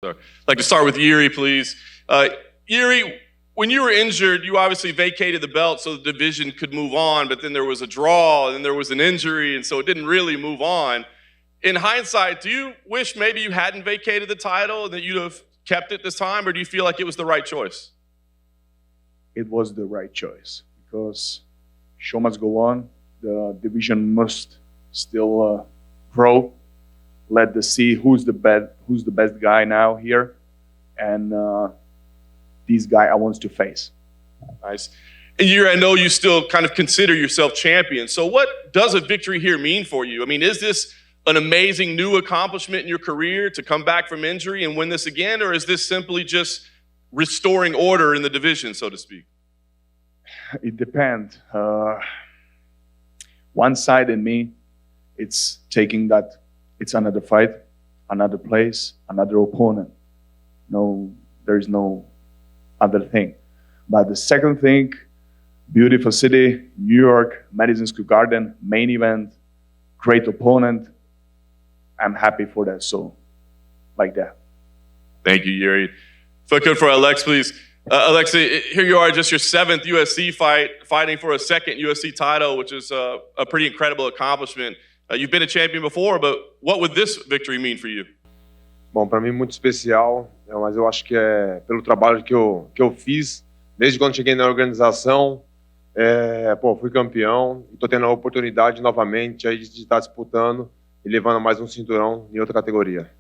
I'd like to start with Jiri, please. Jiri, when you were injured, you obviously vacated the belt so the division could move on, but then there was a draw, and then there was an injury, and so it didn't really move on. In hindsight, do you wish maybe you hadn't vacated the title and that you'd have kept it this time, or do you feel like it was the right choice? It was the right choice because show must go on. The division must still grow. Let us see who's the best guy now here, and this guy I want to face. Nice. And Jiri, I know you still kind of consider yourself champion. So what does a victory here mean for you? I mean, is this an amazing new accomplishment in your career to come back from injury and win this again, or is this simply just restoring order in the division, so to speak? It depends. One side in me, it's taking that it's another fight, another place, another opponent. No, there is no other thing. But the second thing, beautiful city, New York, Madison Square Garden, main event, great opponent. I'm happy for that. So, like that. Thank you, Jiri. If I could for Alex, please. Alex, here you are, just your 7th UFC fight, fighting for a 2nd UFC title, which is a pretty incredible accomplishment. You've been a champion before, but what would this victory mean for you? Bom, para mim muito especial, mas eu acho que é pelo trabalho que eu fiz desde quando cheguei na organização. Fui campeão e estou tendo a oportunidade novamente aí de estar disputando e levando mais cinturão em outra categoria.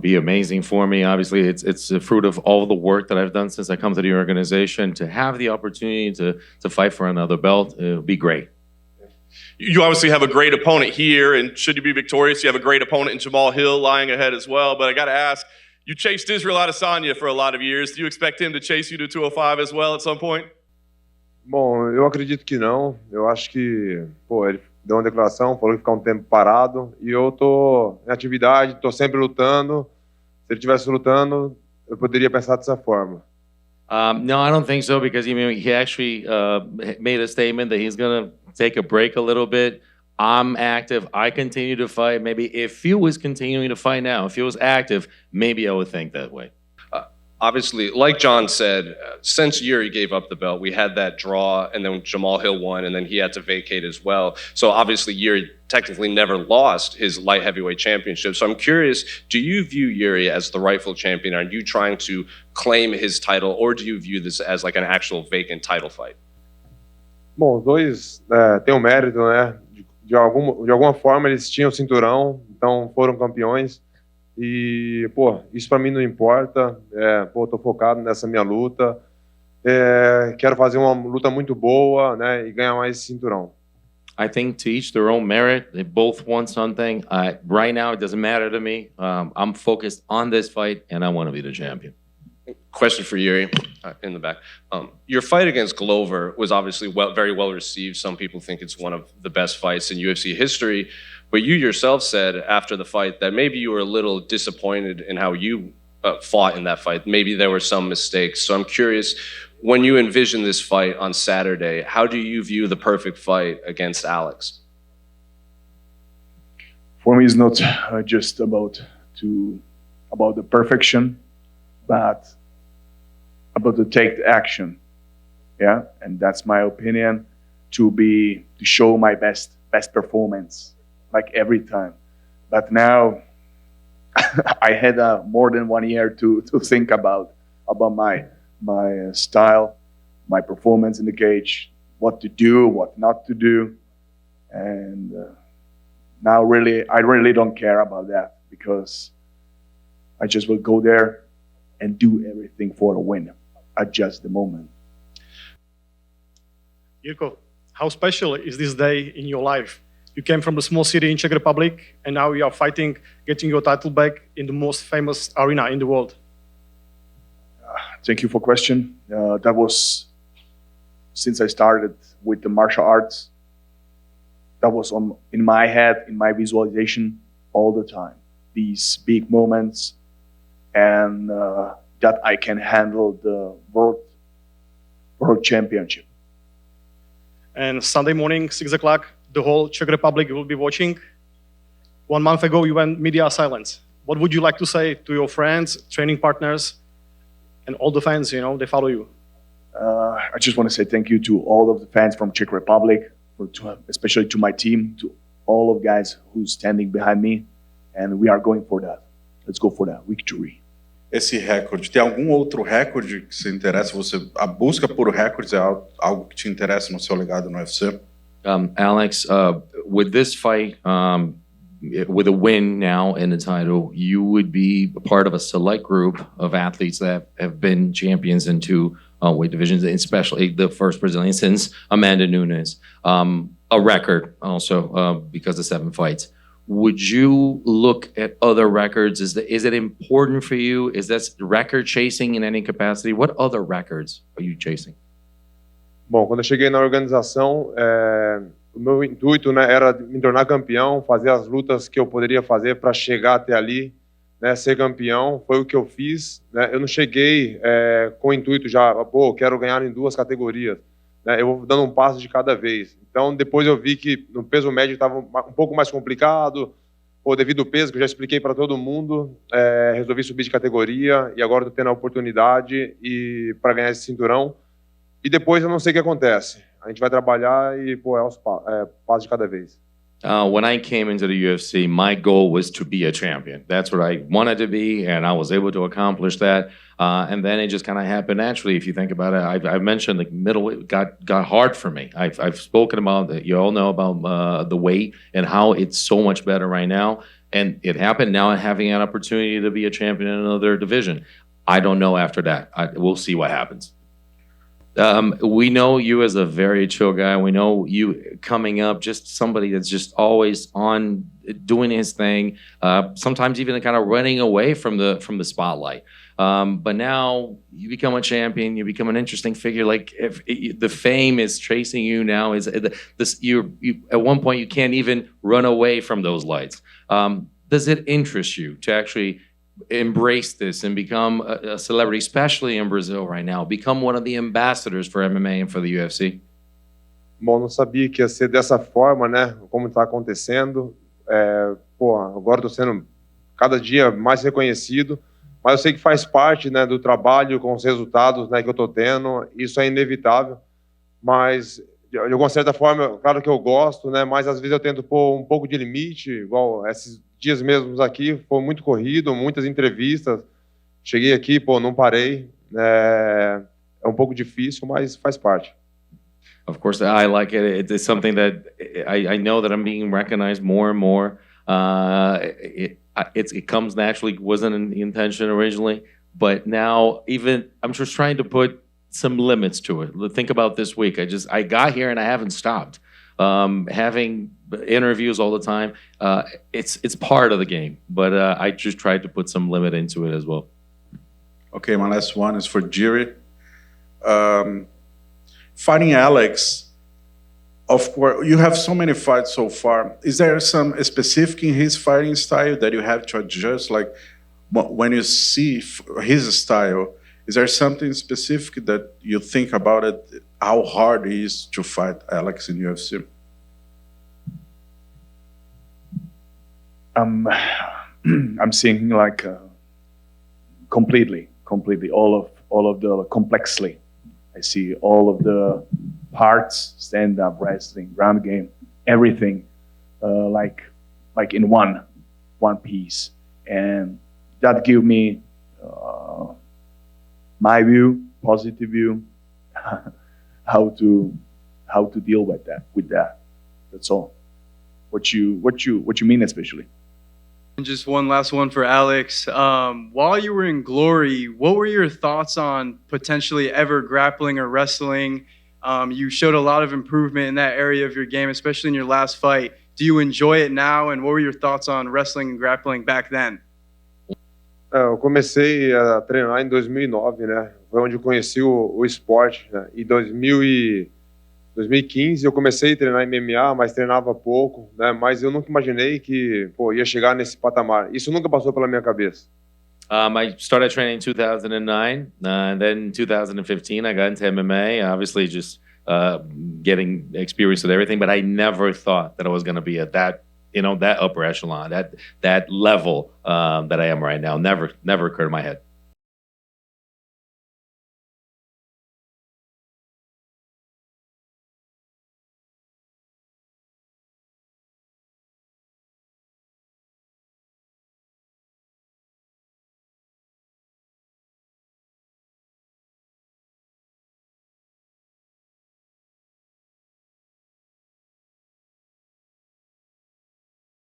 Be amazing for me. Obviously, it's the fruit of all the work that I've done since I come to the organization. To have the opportunity to fight for another belt, it would be great. You obviously have a great opponent here, and should you be victorious, you have a great opponent in Jamal Hill lying ahead as well. But I got to ask, you chased Israel Adesanya for a lot of years. Do you expect him to chase you to 205 as well at some point? Bom, eu acredito que não. Eu acho que, ele deu uma declaração, falou que ficar um tempo parado, e eu tô em atividade, tô sempre lutando. Se ele estivesse lutando, eu poderia pensar dessa forma. No, I don't think so, because he actually made a statement that he's going to take a break a little bit. I'm active. I continue to fight. Maybe if he was continuing to fight now, if he was active, maybe I would think that way. Obviously, like John said, since Jiri gave up the belt, we had that draw, and then Jamal Hill won, and then he had to vacate as well. So obviously, Jiri technically never lost his light heavyweight championship. So I'm curious, do you view Jiri as the rightful champion? Are you trying to claim his title, or do you view this as like an actual vacant title fight? Bom, os dois têm um mérito, né? De alguma forma eles tinham cinturão, então foram campeões. E, isso para mim não importa. Tô focado nessa minha luta. Quero fazer uma luta muito boa, né? E ganhar mais cinturão. I think to each their own merit. They both want something. Right now, it doesn't matter to me. I'm focused on this fight, and I want to be the champion. Question for Jiri in the back. Your fight against Glover was obviously very well received. Some people think it's one of the best fights in UFC history. But you yourself said after the fight that maybe you were a little disappointed in how you fought in that fight. Maybe there were some mistakes. So I'm curious, when you envision this fight on Saturday, how do you view the perfect fight against Alex? For me, it's not just about the perfection, but about to take the action. Yeah, and that's my opinion, to show my best performance, like every time. But now I had more than 1 year to think about my style, my performance in the cage, what to do, what not to do, and now I really don't care about that, because I just will go there and do everything for a win, adjust the moment. Jirko, how special is this day in your life? You came from a small city in Czech Republic, and now you are fighting, getting your title back in the most famous arena in the world. Thank you for the question. That was, since I started with the martial arts, that was in my head, in my visualization all the time. These big moments, and that I can handle the world championship. And Sunday morning, 6 o'clock, the whole Czech Republic will be watching. 1 month ago, you went media silence. what would you like to say to your friends, training partners, and all the fans, they follow you? I just want to say thank you to all of the fans from Czech Republic, especially to my team, to all of guys who's standing behind me, and we are going for that. Let's go for that victory. Esse recorde, tem algum outro recorde que se interessa? A busca por recordes é algo que te interessa no seu legado no UFC? Alex, with this fight, with a win now in the title, you would be a part of a select group of athletes that have been champions in two weight divisions, especially the first Brazilian since Amanda Nunes. A record also because of 7 fights. Would you look at other records? Is it important for you? Is that record chasing in any capacity? What other records are you chasing? Bom, quando eu cheguei na organização, o meu intuito, né, era me tornar campeão, fazer as lutas que eu poderia fazer para chegar até ali, né, ser campeão. Foi o que eu fiz, né? Eu não cheguei com o intuito já, pô, quero ganhar em 2 categorias, né? Eu vou dando um passo de cada vez. Então, depois eu vi que no peso médio estava um pouco mais complicado, pô, devido ao peso, que eu já expliquei para todo mundo, resolvi subir de categoria e agora estou tendo a oportunidade para ganhar esse cinturão. E depois eu não sei o que acontece. A gente vai trabalhar e, pô, passo de cada vez. When I came into the UFC, my goal was to be a champion. That's what I wanted to be, and I was able to accomplish that. And then it just kind of happened naturally. If you think about it, I've mentioned the middleweight got hard for me. I've spoken about that. You all know about the weight and how it's so much better right now. And it happened now, having an opportunity to be a champion in another division. I don't know after that. We'll see what happens. We know you as a very chill guy. We know you coming up, just somebody that's just always on doing his thing. Sometimes even kind of running away from the spotlight. But now you become a champion. You become an interesting figure. Like if the fame is chasing you now, you at one point you can't even run away from those lights. Does it interest you to actually embrace this and become a celebrity, especially in Brazil right now, become one of the ambassadors for MMA and for the UFC? Bom, não sabia que ia ser dessa forma, né? Como está acontecendo. Agora estou sendo cada dia mais reconhecido, mas eu sei que faz parte, né, do trabalho com os resultados, né, que eu estou tendo. Isso é inevitável, mas de alguma certa forma, claro que eu gosto, né? Mas às vezes eu tento pôr um pouco de limite, igual esses dias mesmos aqui, foi muito corrido, muitas entrevistas. Cheguei aqui, não parei. É um pouco difícil, mas faz parte. Of course, I like it. It's something that I know that I'm being recognized more and more. It comes naturally. Wasn't an intention originally, but now even I'm just trying to put some limits to it. Think about this week. I got here and I haven't stopped. Having interviews all the time, it's part of the game, but I just tried to put some limit into it as well. Okay, my last one is for Jiri. Fighting Alex, of course, you have so many fights so far. Is there some specific in his fighting style that you have to adjust? Like when you see his style, is there something specific that you think about it, how hard it is to fight Alex in UFC? I'm seeing like completely all of the complexly. I see all of the parts, stand up, wrestling, ground game, everything like in one piece, and that give me my view, positive view, how to deal with that. That's all. What you mean especially? And just one last one for Alex. While you were in Glory, what were your thoughts on potentially ever grappling or wrestling? You showed a lot of improvement in that area of your game, especially in your last fight. Do you enjoy it now? And what were your thoughts on wrestling and grappling back then? Eu comecei a treinar em 2009, né? Foi onde eu conheci o esporte, né? Em 2015 eu comecei a treinar MMA, mas treinava pouco, né? Mas eu nunca imaginei que ia chegar nesse patamar. Isso nunca passou pela minha cabeça. I started training in 2009, and then in 2015 I got into MMA, obviously just getting experience with everything, but I never thought that I was going to be at that that upper echelon, that level that I am right now. Never occurred to my head.